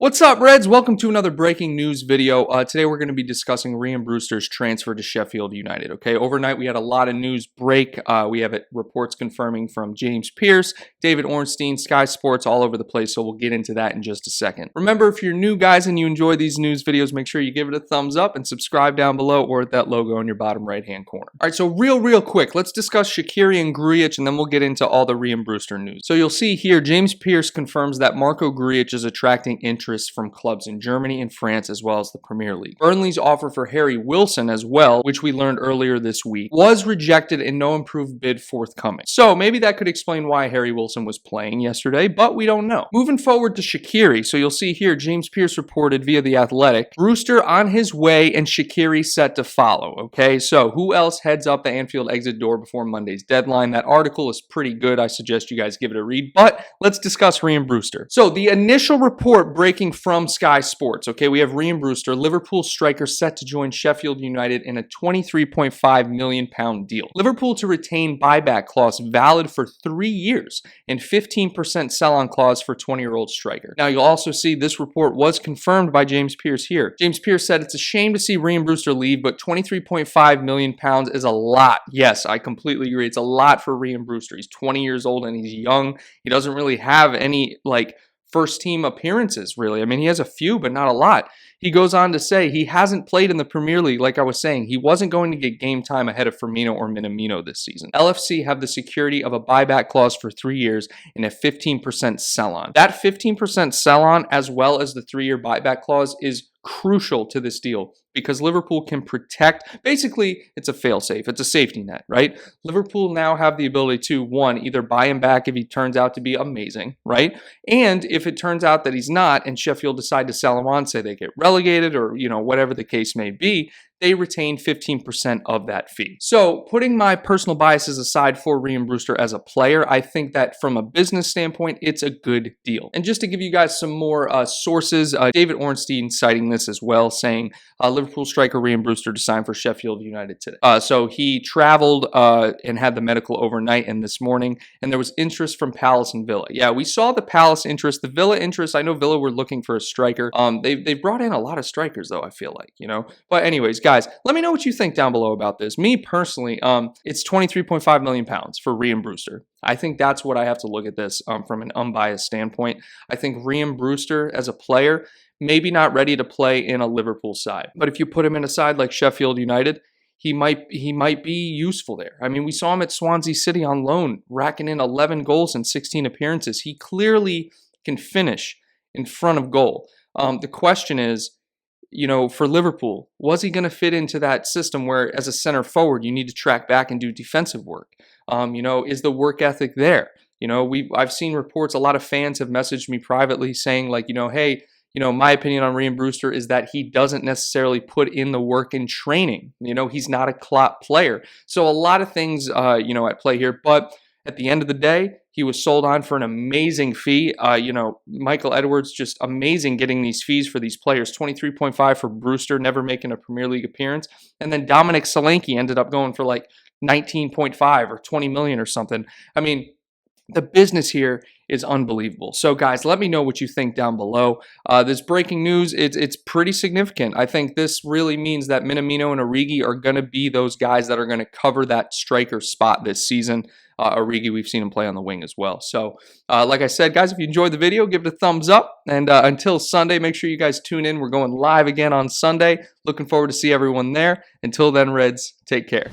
What's up, Reds? Welcome to another breaking news video. Today we're going to be discussing Rhian Brewster's transfer to Sheffield United. Okay, overnight we had a lot of news break. We have reports confirming from James Pearce, David Ornstein, Sky Sports, all over the place, so we'll get into that in just a second. Remember, if you're new, guys, and you enjoy these news videos, make sure you give it a thumbs up and subscribe down below or at that logo in your bottom right-hand corner. All right, so real quick, let's discuss Shaqiri and Grujic, and then we'll get into all the Rhian Brewster news. So you'll see here, James Pearce confirms that Marco Grujic is attracting interest from clubs in Germany and France as well as the Premier League. Burnley's offer for Harry Wilson as well, which we learned earlier this week, was rejected and no improved bid forthcoming. So maybe that could explain why Harry Wilson was playing yesterday, but we don't know. Moving forward to Shaqiri, so you'll see here James Pearce reported via The Athletic, Brewster on his way and Shaqiri set to follow. Okay, so who else heads up the Anfield exit door before Monday's deadline? That article is pretty good. I suggest you guys give it a read, but let's discuss Rhian Brewster. So the initial report breaking from Sky Sports, okay, we have Rhian Brewster, Liverpool striker, set to join Sheffield United in a £23.5 million deal. Liverpool to retain buyback clause valid for 3 years and 15% sell-on clause for 20-year-old striker. Now, you'll also see this report was confirmed by James Pearce here. James Pearce said it's a shame to see Rhian Brewster leave, but £23.5 million is a lot. Yes, I completely agree. It's a lot for Rhian Brewster. He's 20 years old and he's young. He doesn't really have any, first team appearances, really. I mean, he has a few, but not a lot. He goes on to say he hasn't played in the Premier League, like I was saying. He wasn't going to get game time ahead of Firmino or Minamino this season. LFC have the security of a buyback clause for 3 years and a 15% sell-on. That 15% sell-on, as well as the 3-year buyback clause, is crucial to this deal because Liverpool can protect, basically it's a fail-safe, it's a safety net, right? Liverpool now have the ability to, one, either buy him back if he turns out to be amazing, right? And if it turns out that he's not and Sheffield decide to sell him on, say they get relegated or, whatever the case may be, they retain 15% of that fee. So putting my personal biases aside for Rhian Brewster as a player, I think that from a business standpoint, it's a good deal. And just to give you guys some more sources, David Ornstein citing this as well, saying Liverpool striker Rhian Brewster to sign for Sheffield United today. So he traveled and had the medical overnight and this morning, and there was interest from Palace and Villa. Yeah, we saw the Palace interest, the Villa interest. I know Villa were looking for a striker. They've brought in a lot of strikers though, I feel like, But anyways, guys, let me know what you think down below about this. Me personally, it's £23.5 million for Rhian Brewster. I think that's what I have to look at this from an unbiased standpoint. I think Rhian Brewster as a player, maybe not ready to play in a Liverpool side. But if you put him in a side like Sheffield United, he might be useful there. I mean, we saw him at Swansea City on loan, racking in 11 goals in 16 appearances. He clearly can finish in front of goal. The question is, for Liverpool, was he going to fit into that system where as a center forward, you need to track back and do defensive work? Is the work ethic there? I've seen reports, a lot of fans have messaged me privately saying hey, my opinion on Rhian Brewster is that he doesn't necessarily put in the work in training. He's not a clot player. So a lot of things, at play here, but at the end of the day, he was sold on for an amazing fee. Michael Edwards, just amazing getting these fees for these players. 23.5 for Brewster, never making a Premier League appearance. And then Dominic Solanke ended up going for 19.5 or 20 million or something. I mean, the business here is unbelievable. So guys, let me know what you think down below. This breaking news, it's pretty significant. I think this really means that Minamino and Origi are going to be those guys that are going to cover that striker spot this season. Origi, we've seen him play on the wing as well. So like I said, guys, if you enjoyed the video, give it a thumbs up. And until Sunday, make sure you guys tune in. We're going live again on Sunday. Looking forward to see everyone there. Until then, Reds, take care.